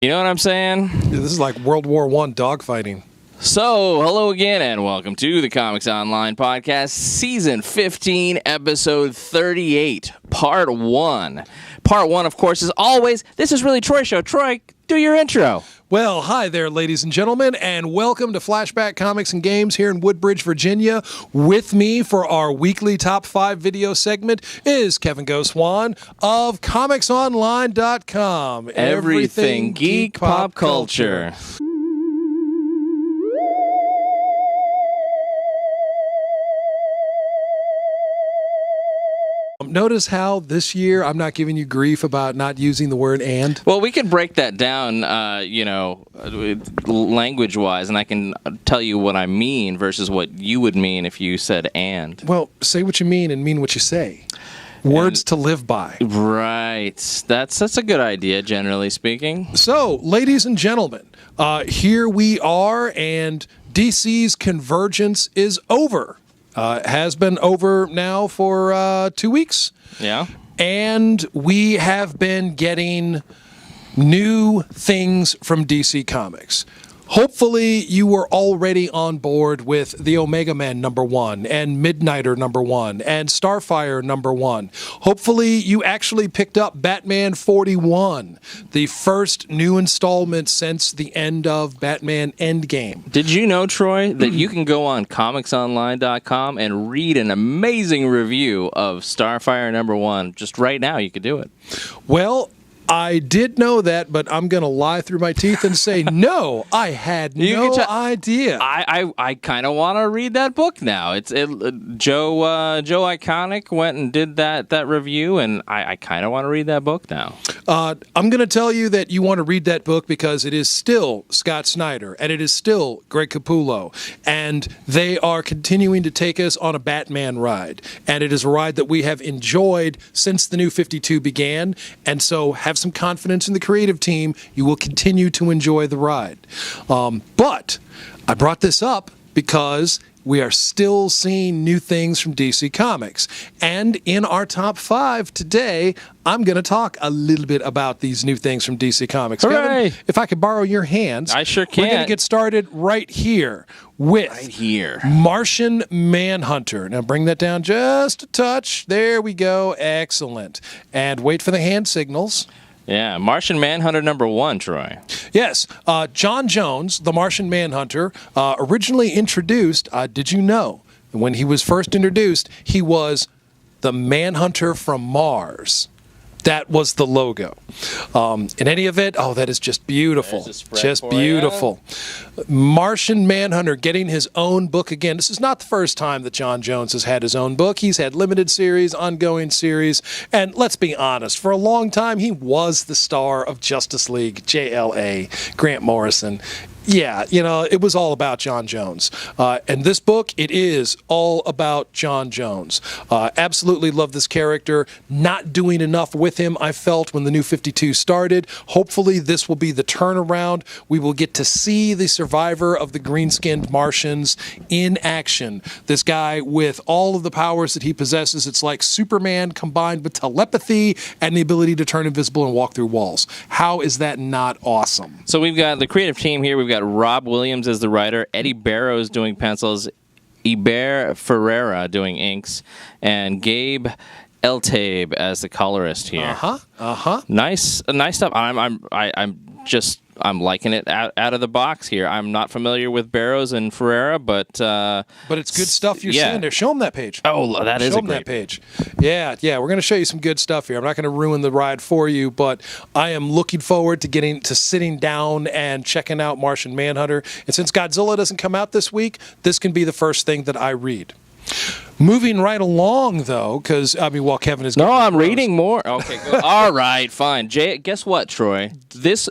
You know what I'm saying? Yeah, this is like World War I dogfighting. So, hello again, and welcome to the Comics Online Podcast, Season 15, Episode 38, Part 1. Part 1, of course, as always, this is really Troy's show. Troy, do your intro. Well, hi there, ladies and gentlemen, and welcome to Flashback Comics and Games here in Woodbridge, Virginia. With me for our weekly Top 5 video segment is Kevin Gaussoin of ComicsOnline.com. Everything geek pop culture. Notice how this year I'm not giving you grief about not using the word and? Well, we can break that down, language-wise, and I can tell you what I mean versus what you would mean if you said and. Well, say what you mean and mean what you say. Words to live by. Right. That's a good idea, generally speaking. So, ladies and gentlemen, here we are, and DC's convergence is over. Has been over now for 2 weeks. Yeah. And we have been getting new things from DC Comics. Hopefully, you were already on board with the Omega Man #1 and Midnighter #1 and Starfire #1. Hopefully, you actually picked up Batman 41, the first new installment since the end of Batman Endgame. Did you know, Troy, that you can go on ComicsOnline.com and read an amazing review of Starfire #1? Just right now, you could do it. Well, I did know that, but I'm going to lie through my teeth and say, no, I had no idea. I kind of want to read that book now. Joe Iconic went and did that review, and I kind of want to read that book now. I'm going to tell you that you want to read that book because it is still Scott Snyder, and it is still Greg Capullo, and they are continuing to take us on a Batman ride, and it is a ride that we have enjoyed since the New 52 began, and so have some confidence in the creative team. You will continue to enjoy the ride. But I brought this up because we are still seeing new things from DC Comics. And in our top 5 today, I'm going to talk a little bit about these new things from DC Comics. Hooray! Kevin, if I could borrow your hands. I sure can. We're going to get started right here with Martian Manhunter. Now bring that down just a touch. There we go. Excellent. And wait for the hand signals. Yeah, Martian Manhunter #1, Troy. Yes, John Jones, the Martian Manhunter, originally introduced, did you know, when he was first introduced, he was the Manhunter from Mars. That was the logo. In any event, that is just beautiful. Just beautiful. Martian Manhunter getting his own book again. This is not the first time that John Jones has had his own book. He's had limited series, ongoing series, and let's be honest, for a long time, he was the star of Justice League, JLA, Grant Morrison. Yeah, it was all about John Jones. And this book, it is all about John Jones. Absolutely love this character. Not doing enough with him, I felt, when the New 52 started. Hopefully, this will be the turnaround. We will get to see the survivor of the green-skinned Martians in action. This guy with all of the powers that he possesses, it's like Superman combined with telepathy and the ability to turn invisible and walk through walls. How is that not awesome? So we've got the creative team here. We've got Rob Williams as the writer, Eddie Barrows doing pencils, Iber Ferreira doing inks, and Gabe Eltabe as the colorist here. Nice stuff. I'm liking it out of the box here. I'm not familiar with Barrows and Ferreira, but it's good stuff you're seeing there. Show them that page. Oh, that is a great that page. Yeah. We're going to show you some good stuff here. I'm not going to ruin the ride for you, but I am looking forward to sitting down and checking out Martian Manhunter. And since Godzilla doesn't come out this week, this can be the first thing that I read. Moving right along, though, because, while Kevin is... No, I'm reading more. Okay, good. All right, fine. Guess what, Troy? This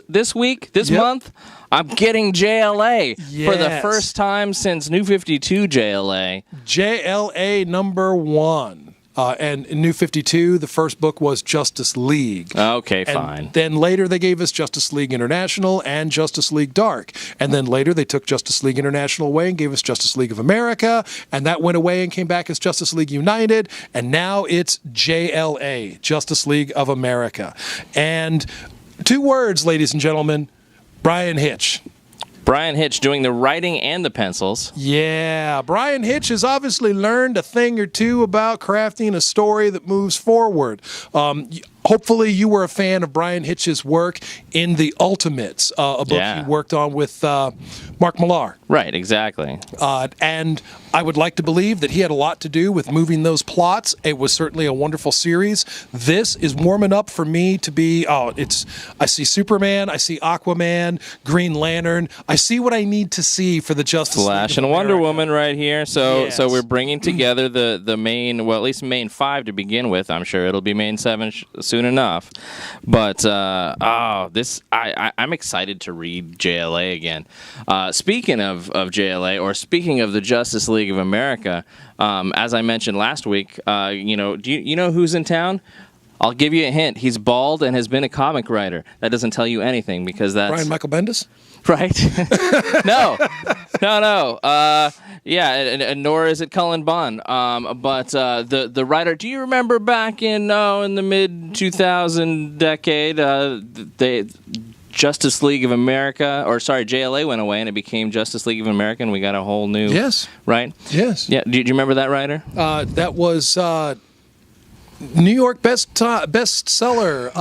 month, I'm getting JLA for the first time since New 52 JLA. JLA #1. And in New 52, the first book was Justice League. Okay, fine. And then later they gave us Justice League International and Justice League Dark. And then later they took Justice League International away and gave us Justice League of America. And that went away and came back as Justice League United. And now it's JLA, Justice League of America. And 2 words, ladies and gentlemen, Brian Hitch. Brian Hitch doing the writing and the pencils. Yeah, Brian Hitch has obviously learned a thing or two about crafting a story that moves forward. Hopefully you were a fan of Brian Hitch's work in The Ultimates, a book he worked on with Marc Millar. Right, exactly. And I would like to believe that he had a lot to do with moving those plots. It was certainly a wonderful series. This is warming up for me to be, I see Superman, I see Aquaman, Green Lantern. I see what I need to see for the Justice League Flash and Wonder Woman right here. So we're bringing together the main, well, at least main 5 to begin with. I'm sure it'll be main 7 soon enough. But, I'm excited to read JLA again. Speaking of JLA, or speaking of the Justice League of America, as I mentioned last week, do you know who's in town? I'll give you a hint. He's bald and has been a comic writer. That doesn't tell you anything because that's... Brian Michael Bendis? Right? No. And nor is it Cullen Bunn. But the writer, do you remember back in the mid-2000 decade, Justice League of America, JLA went away and it became Justice League of America, and we got a whole new... Yes. Right? Yes. Yeah. Do you remember that writer? That was New York bestseller,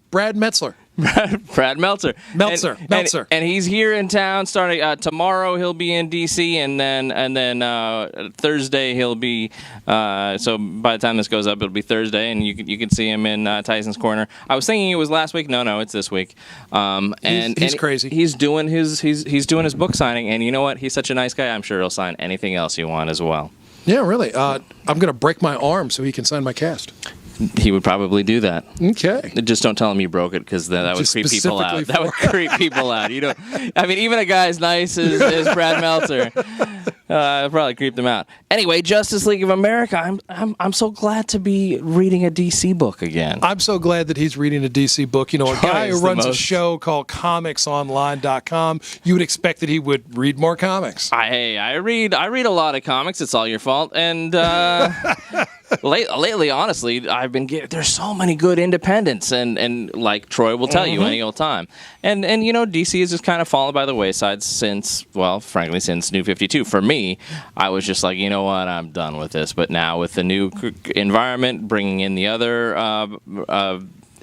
Brad Metzler. Brad Meltzer. Meltzer. And he's here in town starting tomorrow. He'll be in DC, and then Thursday he'll be. So by the time this goes up, it'll be Thursday, and you can see him in Tyson's Corner. I was thinking it was last week. No, it's this week. He's crazy. He's doing his book signing, and you know what? He's such a nice guy. I'm sure he'll sign anything else you want as well. Yeah, really. I'm going to break my arm so he can sign my cast. He would probably do that. Okay. Just don't tell him you broke it, because that would creep people out. That would creep people out. Even a guy as nice as Brad Meltzer, it'll probably creep them out. Anyway, Justice League of America. I'm so glad to be reading a DC book again. I'm so glad that he's reading a DC book. A guy who runs a show called ComicsOnline.com. You would expect that he would read more comics. I read a lot of comics. It's all your fault. And lately, honestly, there's so many good independents, and like Troy will tell you any old time. And DC has just kind of fallen by the wayside since New 52. For me, I was just like, you know what, I'm done with this. But now with the new environment, bringing in the other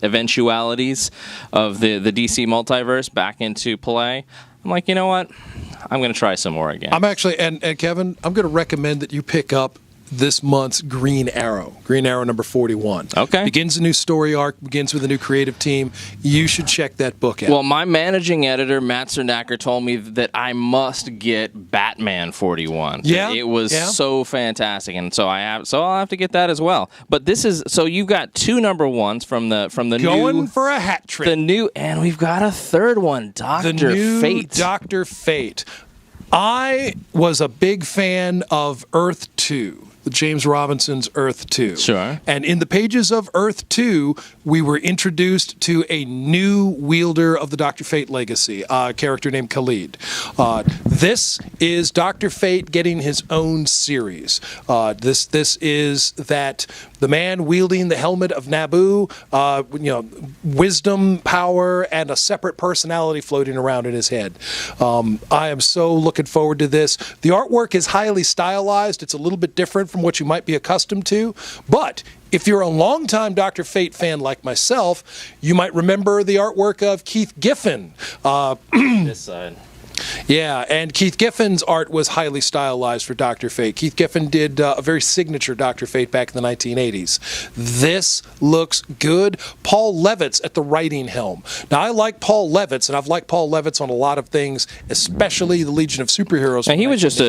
eventualities of the DC multiverse back into play, I'm like, you know what, I'm going to try some more again. I'm actually, and Kevin, I'm going to recommend that you pick up this month's Green Arrow number 41. Okay. Begins a new story arc, begins with a new creative team. You should check that book out. Well, my managing editor, Matt Cernacker, told me that I must get Batman 41. Yeah. It was so fantastic, and so I'll have to get that as well. But you've got 2 number 1s from the going for a hat trick. And we've got a 3rd one, Dr. Fate. Dr. Fate. I was a big fan of Earth 2. James Robinson's Earth 2. Sure. And in the pages of Earth 2, we were introduced to a new wielder of the Dr. Fate legacy, a character named Khalid. This is Dr. Fate getting his own series. This is that the man wielding the helmet of Naboo, wisdom, power, and a separate personality floating around in his head. I am so looking forward to this. The artwork is highly stylized. It's a little bit different from what you might be accustomed to, but if you're a longtime Dr. Fate fan like myself, you might remember the artwork of Keith Giffen. This side. Yeah, and Keith Giffen's art was highly stylized for Dr. Fate. Keith Giffen did a very signature Dr. Fate back in the 1980s. This looks good. Paul Levitz at the writing helm. Now, I like Paul Levitz, and I've liked Paul Levitz on a lot of things, especially the Legion of Superheroes. And he was just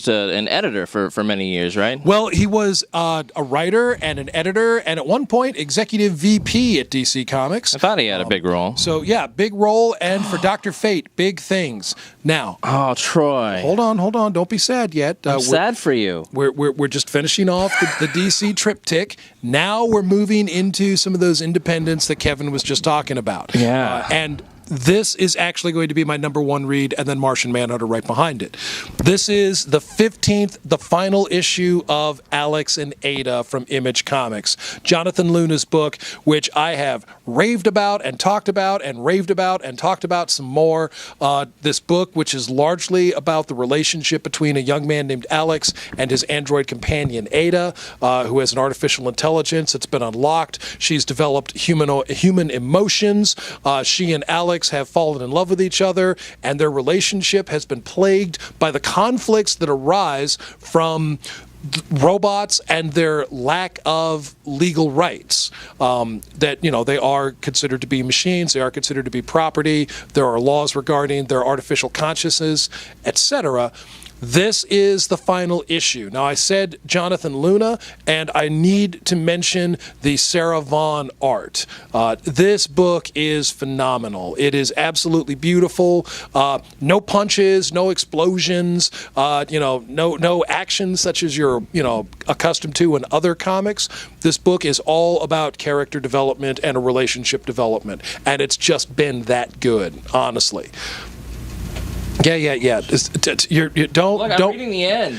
an editor for many years, right? Well, he was a writer and an editor, and at one point, executive VP at DC Comics. I thought he had a big role. So, yeah, big role, and for Dr. Fate, big things. Now, Troy, hold on, don't be sad yet. I'm sad for you. We're just finishing off the DC triptych. Now we're moving into some of those independents that Kevin was just talking about. Yeah, and this is actually going to be my number 1 read, and then Martian Manhunter right behind it. This is the 15th, the final issue of Alex and Ada from Image Comics. Jonathan Luna's book, which I have raved about and talked about and raved about and talked about some more. This book, which is largely about the relationship between a young man named Alex and his android companion Ada, who has an artificial intelligence that's been unlocked. She's developed human emotions. She and Alex have fallen in love with each other, and their relationship has been plagued by the conflicts that arise from robots and their lack of legal rights. That, they are considered to be machines, they are considered to be property, there are laws regarding their artificial consciousness, etc. This is the final issue. Now, I said Jonathan Luna, and I need to mention the Sarah Vaughn art. This book is phenomenal. It is absolutely beautiful. No punches, no explosions, no action such as you're, accustomed to in other comics. This book is all about character development and a relationship development, and it's just been that good, honestly. Yeah. I'm reading the end.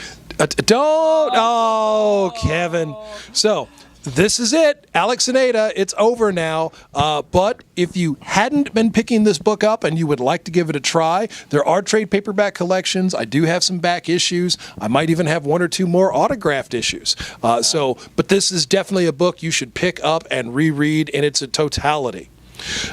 Kevin. So, this is it. Alex and Ada, it's over now. But if you hadn't been picking this book up and you would like to give it a try, there are trade paperback collections. I do have some back issues. I might even have one or two more autographed issues. But this is definitely a book you should pick up and reread in its totality.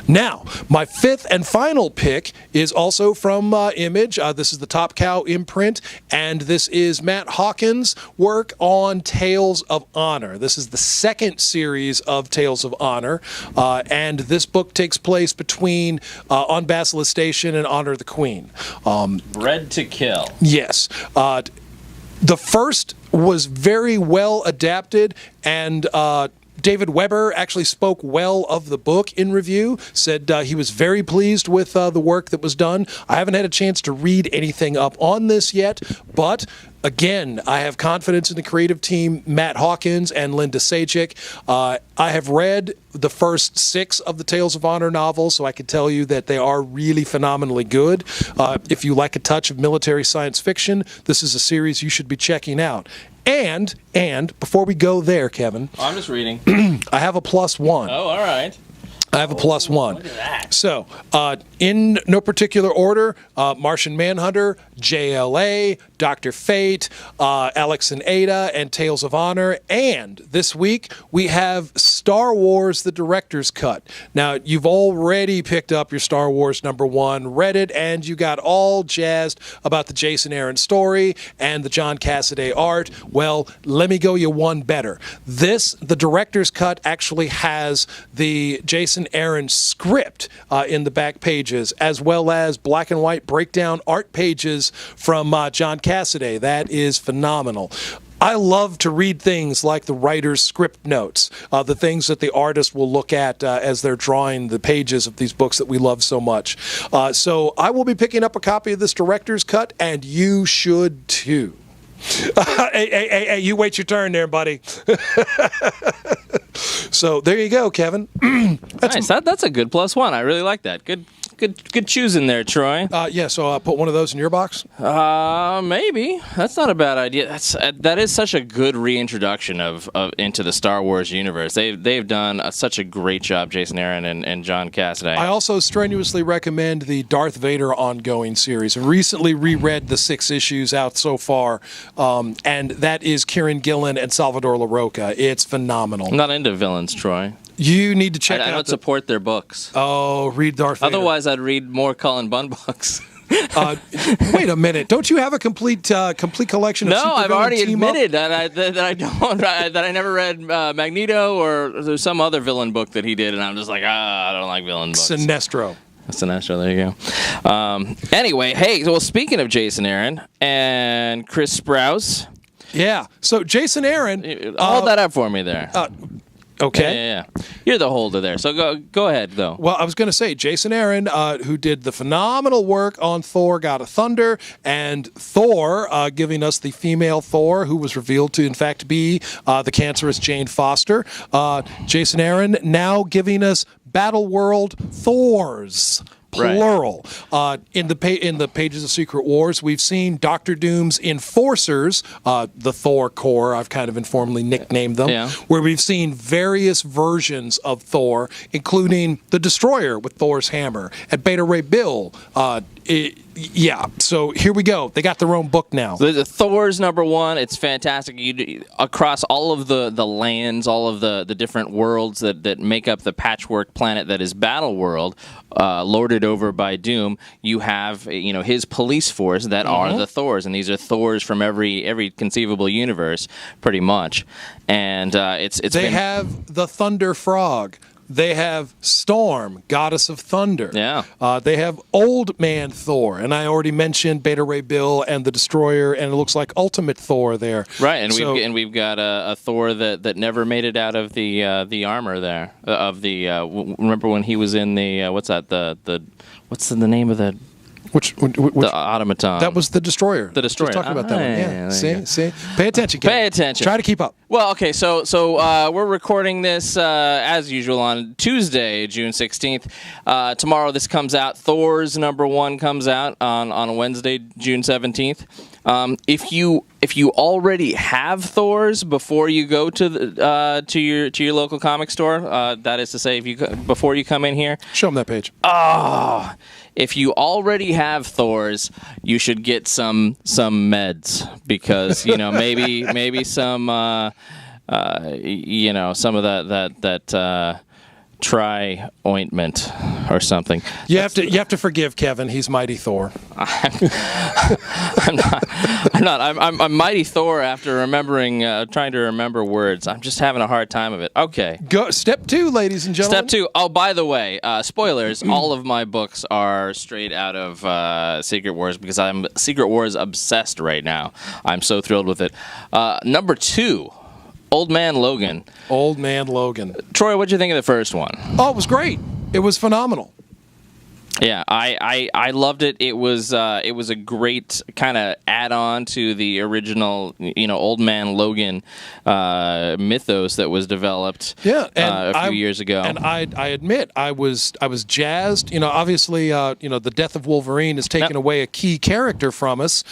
Now, my fifth and final pick is also from Image. This is the Top Cow imprint, and this is Matt Hawkins' work on Tales of Honor. This is the second series of Tales of Honor, and this book takes place between On Basilisk Station and Honor the Queen. Bred to Kill. Yes. The first was very well adapted, and David Weber actually spoke well of the book in review, said he was very pleased with the work that was done. I haven't had a chance to read anything up on this yet, but again, I have confidence in the creative team, Matt Hawkins and Linda Sajik. I have read the first 6 of the Tales of Honor novels, so I can tell you that they are really phenomenally good. If you like a touch of military science fiction, this is a series you should be checking out. And before we go there, Kevin. I'm just reading. I have a +1. Oh, all right. I have a +1. Look at that. So, in no particular order, Martian Manhunter, JLA, Dr. Fate, Alex and Ada, and Tales of Honor. And this week, we have Star Wars, the Director's Cut. Now, you've already picked up your Star Wars #1, read it, and you got all jazzed about the Jason Aaron story and the John Cassaday art. Well, let me go you one better. The Director's Cut, actually has the Jason Aaron script in the back pages, as well as black and white breakdown art pages from John Cassaday. That is phenomenal. I love to read things like the writer's script notes, the things that the artist will look at as they're drawing the pages of these books that we love so much. So I will be picking up a copy of this Director's Cut, and you should too. Hey, you wait your turn there, buddy. So there you go, Kevin. Nice. That's a good +1. I really like that. Good choosing there, Troy. So I'll put one of those in your box. Maybe. That's not a bad idea. That is such a good reintroduction of into the Star Wars universe. They've done such a great job, Jason Aaron and John Cassaday. I also strenuously recommend the Darth Vader ongoing series. I recently reread the 6 issues out so far, and that is Kieran Gillen and Salvador LaRocca. It's phenomenal. I'm not into villains, Troy. You need to check out. I don't support their books. Oh, read Darth Vader. Otherwise, I'd read more Cullen Bunn books. Wait a minute! Don't you have a complete collection of? No, I've already admitted up? that I don't. That I never read Magneto or there's some other villain book that he did, and I'm just like, I don't like villain books. Sinestro. Sinestro. There you go. Anyway, hey, well, speaking of Jason Aaron and Chris Sprouse. Yeah. So Jason Aaron. Hold that up for me there. Okay. Yeah. You're the holder there. So go ahead, though. Well, I was going to say, Jason Aaron, who did the phenomenal work on Thor, God of Thunder, and Thor, giving us the female Thor, who was revealed to, in fact, be the cancerous Jane Foster. Jason Aaron now giving us Battleworld Thors. plural. In the pages of Secret Wars, we've seen Doctor Doom's enforcers, the Thor Corps, I've kind of informally nicknamed them, where we've seen various versions of Thor, including the Destroyer with Thor's hammer, and Beta Ray Bill. So here we go. They got their own book now. The Thor's #1. It's fantastic. Across all of the lands, all of the different worlds that make up the patchwork planet that is Battleworld, lorded over by Doom, you have his police force that are the Thors, and these are Thors from every conceivable universe, pretty much. And they have the Thunder Frog. They have Storm, goddess of thunder. Yeah. They have Old Man Thor, and I already mentioned Beta Ray Bill and the Destroyer, and it looks like Ultimate Thor there. Right, and we've got a Thor that never made it out of the armor there remember when he was in the what's the name of the. Which the automaton? That was the Destroyer. The Destroyer. Just talking about that one. Yeah. See. Pay attention, Kevin. Pay attention. Try to keep up. Well, okay. So we're recording this as usual on Tuesday, June 16th. Tomorrow this comes out. Thor's #1 comes out on Wednesday, June 17th. If you already have Thors before you go to your local comic store, that is to say, before you come in here, show them that page. If you already have Thors, you should get some meds, because maybe some some of that try ointment or something. You have to forgive Kevin. He's Mighty Thor. I'm not. I'm Mighty Thor after trying to remember words. I'm just having a hard time of it. Okay. Go step 2, ladies and gentlemen. Step 2. Oh, by the way, spoilers. All of my books are straight out of Secret Wars, because I'm Secret Wars obsessed right now. I'm so thrilled with it. #2. Old Man Logan. Old Man Logan. Troy, what'd you think of the first one? Oh, it was great. It was phenomenal. Yeah, I loved it. It was a great kind of add-on to the original, Old Man Logan mythos that was developed a few years ago. And I admit I was jazzed. Obviously, the death of Wolverine has taken away a key character from us.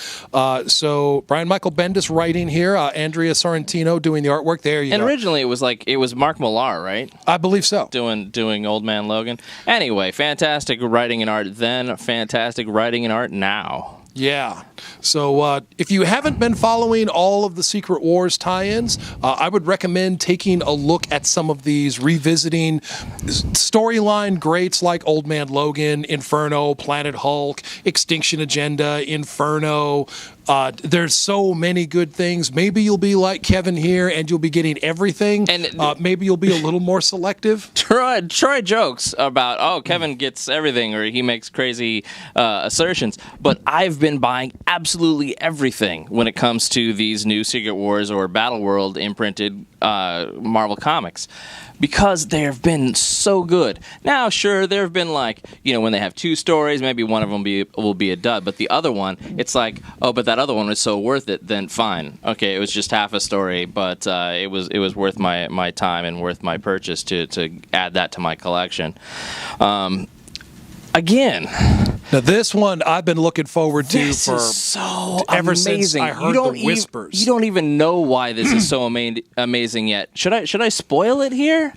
So Brian Michael Bendis writing here, Andrea Sorrentino doing the artwork. There you go. And originally it was Marc Millar, right? I believe so. Doing Old Man Logan. Anyway, fantastic writing and art then, fantastic writing and art now. Yeah. So if you haven't been following all of the Secret Wars tie-ins, I would recommend taking a look at some of these, revisiting storyline greats like Old Man Logan, Inferno, Planet Hulk, Extinction Agenda, Inferno. There's so many good things. Maybe you'll be like Kevin here and you'll be getting everything. And maybe you'll be a little more selective. Troy jokes about, Kevin gets everything, or he makes crazy assertions. But I've been buying absolutely everything when it comes to these new Secret Wars or Battleworld imprinted Marvel comics, because they've been so good. Now, sure, there have been when they have 2 stories, maybe one of them will be a dud, but the other one, it's like, but that other one was so worth it, then fine. Okay, it was just half a story, but it was worth my time and worth my purchase to add that to my collection. Again. Now, this one I've been looking forward to ever since I heard the whispers. You don't even know why this is so amazing yet. Should I spoil it here?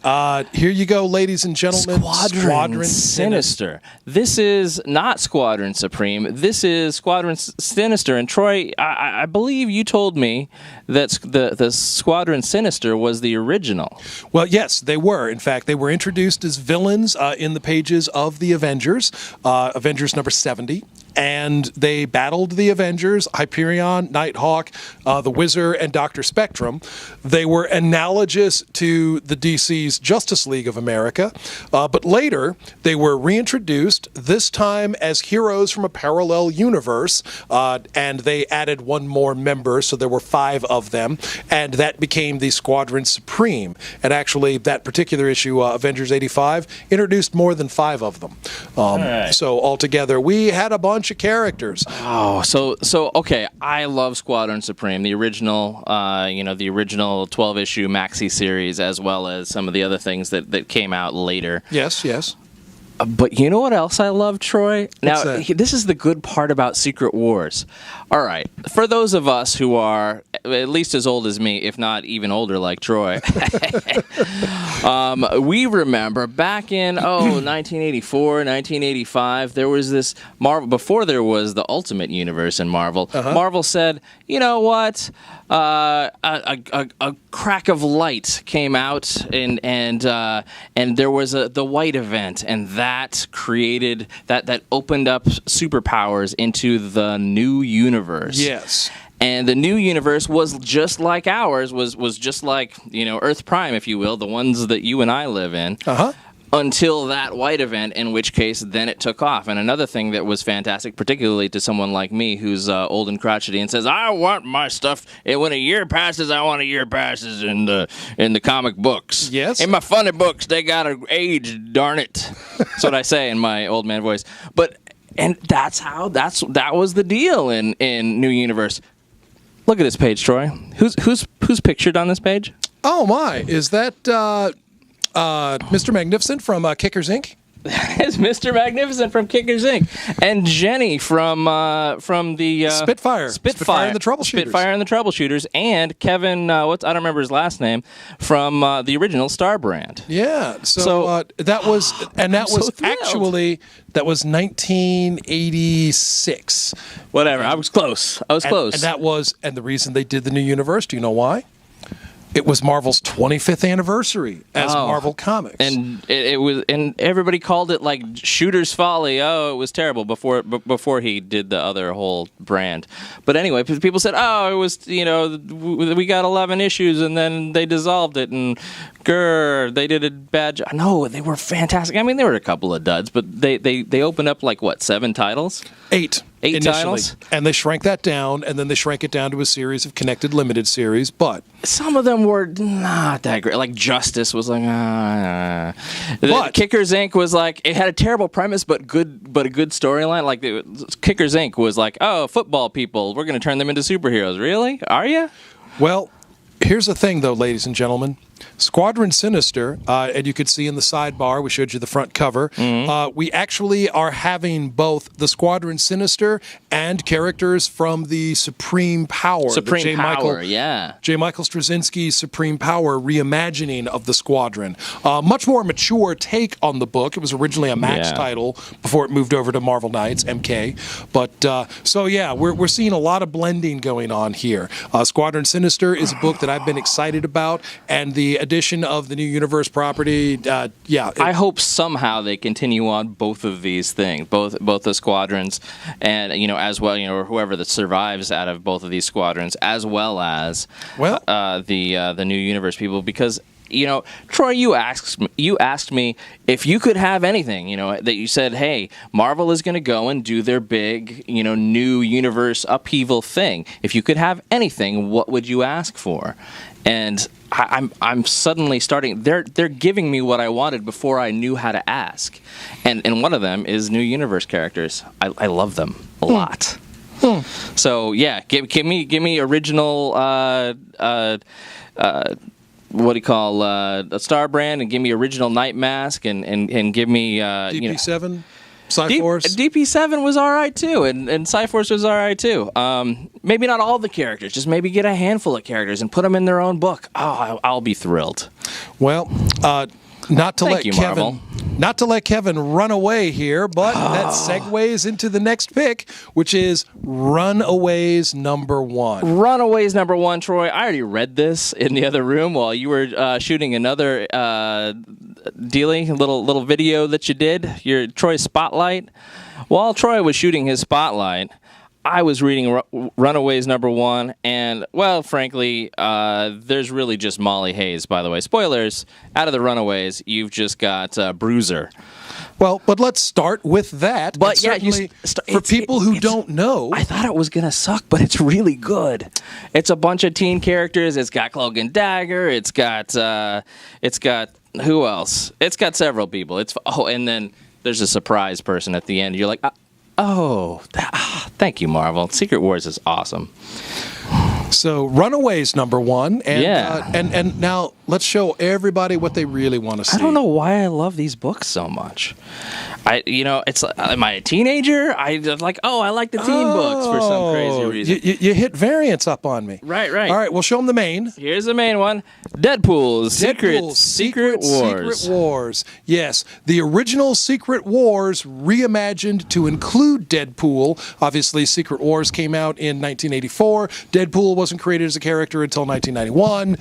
Here you go, ladies and gentlemen. Squadron Sinister. This is not Squadron Supreme. This is Squadron Sinister. And Troy, I believe you told me that the Squadron Sinister was the original. Well, yes, they were. In fact, they were introduced as villains in the pages of the Avengers. Avengers number 70. And they battled the Avengers, Hyperion, Nighthawk, the Wizard, and Dr. Spectrum. They were analogous to the DC's Justice League of America. But later, they were reintroduced, this time as heroes from a parallel universe. And they added one more member, so there were 5 of them. And that became the Squadron Supreme. And actually, that particular issue, Avengers 85, introduced more than 5 of them. Right. So altogether, we had a bunch of characters. Oh, so okay. I love Squadron Supreme, the original, the original 12-issue maxi series, as well as some of the other things that came out later. Yes. But you know what else I love, Troy? Now, that? this is the good part about Secret Wars. All right, for those of us who are at least as old as me, if not even older like Troy, we remember back in, 1984, 1985, there was this Marvel, before there was the Ultimate Universe in Marvel, Marvel said, you know what? A crack of light came out, and there was the White event, and that created that opened up superpowers into the new universe. Yes. And the new universe was just like ours, was just like, Earth Prime, if you will, the ones that you and I live in. Until that White event, in which case then it took off. And another thing that was fantastic, particularly to someone like me who's old and crotchety and says, I want my stuff, and when a year passes, I want a year passes in the comic books. Yes. In my funny books, they gotta age, darn it. That's what I say in my old man voice. And that was the deal in New Universe. Look at this page, Troy. Who's pictured on this page? Oh my, is that Mr. Magnificent from Kickers Inc.? It's Mr. Magnificent from Kickers Inc. And Jenny from the Spitfire and the Troubleshooters. Spitfire and the Troubleshooters, and Kevin, I don't remember his last name, from the original Star brand. Yeah. So that was, and that was actually 1986. Whatever. I was close. And the reason they did the new universe. Do you know why? It was Marvel's 25th anniversary as Marvel Comics, and it was, and everybody called it like Shooter's Folly. Oh, it was terrible before he did the other whole brand. But anyway, people said, oh, it was, we got 11 issues and then they dissolved it, and they did a bad job. No, they were fantastic. I mean, there were a couple of duds, but they opened up like what, 7 titles? 8 initially. Titles, and they shrank that down, and then they shrank it down to a series of connected limited series. But some of them were not that great. Like Justice was like, But Kickers Inc. was like, it had a terrible premise, but a good storyline. Like Kickers Inc. was like, oh, football people, we're going to turn them into superheroes. Really? Are you? Well, here's the thing, though, ladies and gentlemen. Squadron Sinister, and you could see in the sidebar, we showed you the front cover, we actually are having both the Squadron Sinister and characters from the Supreme Power. J. Michael Straczynski's Supreme Power reimagining of the Squadron. Much more mature take on the book. It was originally a Max title before it moved over to Marvel Knights, MK. But, we're seeing a lot of blending going on here. Squadron Sinister is a book that I've been excited about, and the addition of the new universe property, I hope somehow they continue on both of these things, both the squadrons, and as well, or whoever that survives out of both of these squadrons, as well as the new universe people, because. Troy, you asked me if you could have anything, that you said, hey, Marvel is going to go and do their big, new universe upheaval thing. If you could have anything, what would you ask for? And I'm suddenly starting. They're giving me what I wanted before I knew how to ask, and one of them is new universe characters. I love them a lot. So yeah, give me original. What do you call a Star brand, and give me original Night Mask, and give me DP7, Cyforce. DP7 was all right too, and Cyforce was all right too. Maybe not all the characters, just maybe get a handful of characters and put them in their own book. Oh, I'll be thrilled. Well, not to let Kevin run away here, but that segues into the next pick, which is Runaways #1. Runaways #1, Troy. I already read this in the other room while you were shooting another little video that you did, your Troy Spotlight. While Troy was shooting his Spotlight, I was reading Runaways #1, and, well, frankly, there's really just Molly Hayes, by the way. Spoilers, out of the Runaways, you've just got Bruiser. Well, but let's start with that. But for people who don't know, I thought it was gonna suck, but it's really good. It's a bunch of teen characters. It's got Cloak and Dagger. It's got who else? It's got several people. And then there's a surprise person at the end. You're like, thank you, Marvel. Secret Wars is awesome. So Runaways #1, and now let's show everybody what they really want to see. I don't know why I love these books so much. It's am I a teenager? I like the teen books for some crazy reason. You hit variants up on me. Right. All right, we'll show them the main. Here's the main one: Deadpool's Secret Wars. Secret Wars. Yes, the original Secret Wars reimagined to include Deadpool. Obviously, Secret Wars came out in 1984. Deadpool wasn't created as a character until 1991,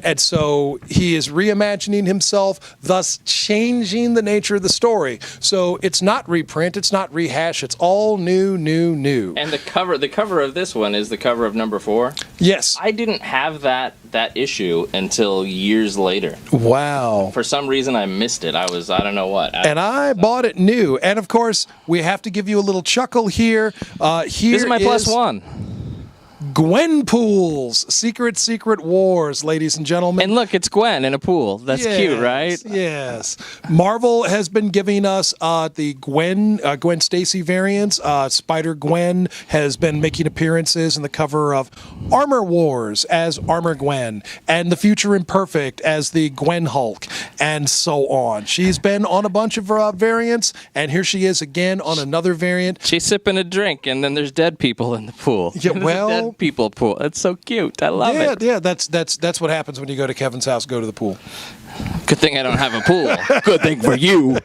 and so he is reimagining himself, thus changing the nature of the story. So it's not reprint, it's not rehash, it's all new. And the cover of this one is the cover of number 4. Yes. I didn't have that issue until years later. Wow. For some reason, I missed it. I don't know what. And I bought it new. And of course, we have to give you a little chuckle here. This is my plus one. Gwenpool's Secret Wars, ladies and gentlemen. And look, it's Gwen in a pool. That's cute, right? Yes. Marvel has been giving us the Gwen Stacy variants. Spider-Gwen has been making appearances in the cover of Armor Wars as Armor Gwen, and The Future Imperfect as the Gwen Hulk, and so on. She's been on a bunch of variants, and here she is again on another variant. She's sipping a drink, and then there's dead people in the pool. Yeah, well... people pool. It's so cute. I love it. Yeah, that's what happens when you go to Kevin's house, go to the pool. Good thing I don't have a pool. Good thing for you.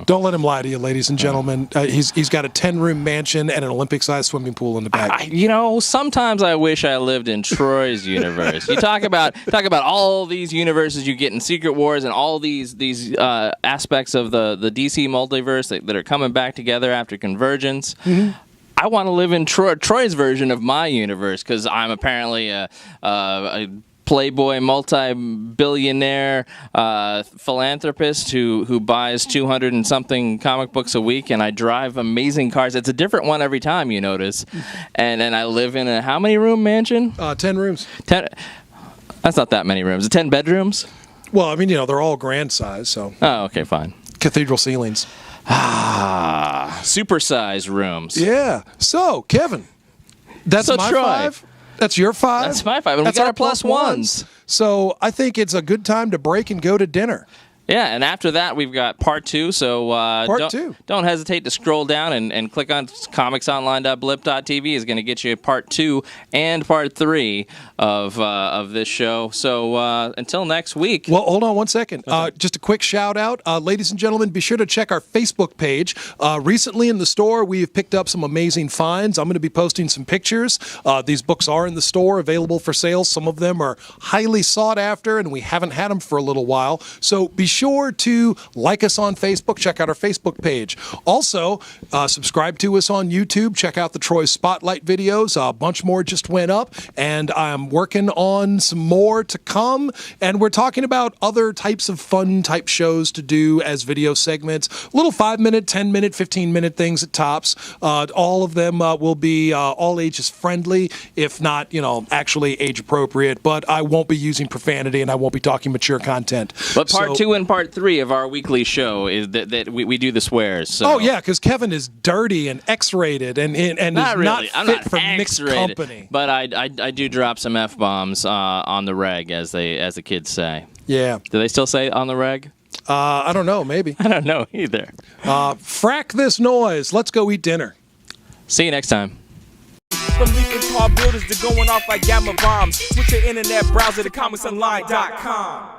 Don't let him lie to you, ladies and gentlemen. He's got a 10-room mansion and an Olympic-sized swimming pool in the back. Sometimes I wish I lived in Troy's universe. You talk about all these universes you get in Secret Wars and all these aspects of the DC multiverse that are coming back together after Convergence. Mm-hmm. I want to live in Troy's version of my universe because I'm apparently a playboy, multi-billionaire philanthropist who buys 200 and something comic books a week, and I drive amazing cars. It's a different one every time, you notice. And I live in a how many room mansion? 10 rooms. 10. That's not that many rooms. 10 bedrooms? Well, I mean, they're all grand size, so. Oh, okay, fine. Cathedral ceilings. Supersized rooms. Yeah. So, Kevin, that's my Troy. 5. That's your 5. That's my 5. And that's we got our our plus ones. So I think it's a good time to break and go to dinner. Yeah, and after that, we've got part 2. So don't hesitate to scroll down and click on ComicsOnline.blip.tv is going to get you part 2 and part 3 of this show. So until next week. Well, hold on one second. Just a quick shout out. Ladies and gentlemen, be sure to check our Facebook page. Recently in the store, we've picked up some amazing finds. I'm going to be posting some pictures. These books are in the store, available for sale. Some of them are highly sought after, and we haven't had them for a little while. So be sure to like us on Facebook. Check out our Facebook page. Also, subscribe to us on YouTube. Check out the Troy Spotlight videos. A bunch more just went up, and I'm working on some more to come. And we're talking about other types of fun type shows to do as video segments. Little 5-minute, 10-minute, 15-minute things at tops. All of them will be all ages friendly, if not, actually age appropriate. But I won't be using profanity, and I won't be talking mature content. But part 2 and part 3 of our weekly show is that we do the swears. So. Oh yeah, because Kevin is dirty and X-rated and not is really. not fit for mixed company. But I do drop some F-bombs on the reg, as the kids say. Yeah. Do they still say on the reg? I don't know. Maybe. I don't know either. Frack this noise. Let's go eat dinner. See you next time. From leaping tall buildings to going off like gamma bombs. Switch your internet browser to ComicsOnline.com.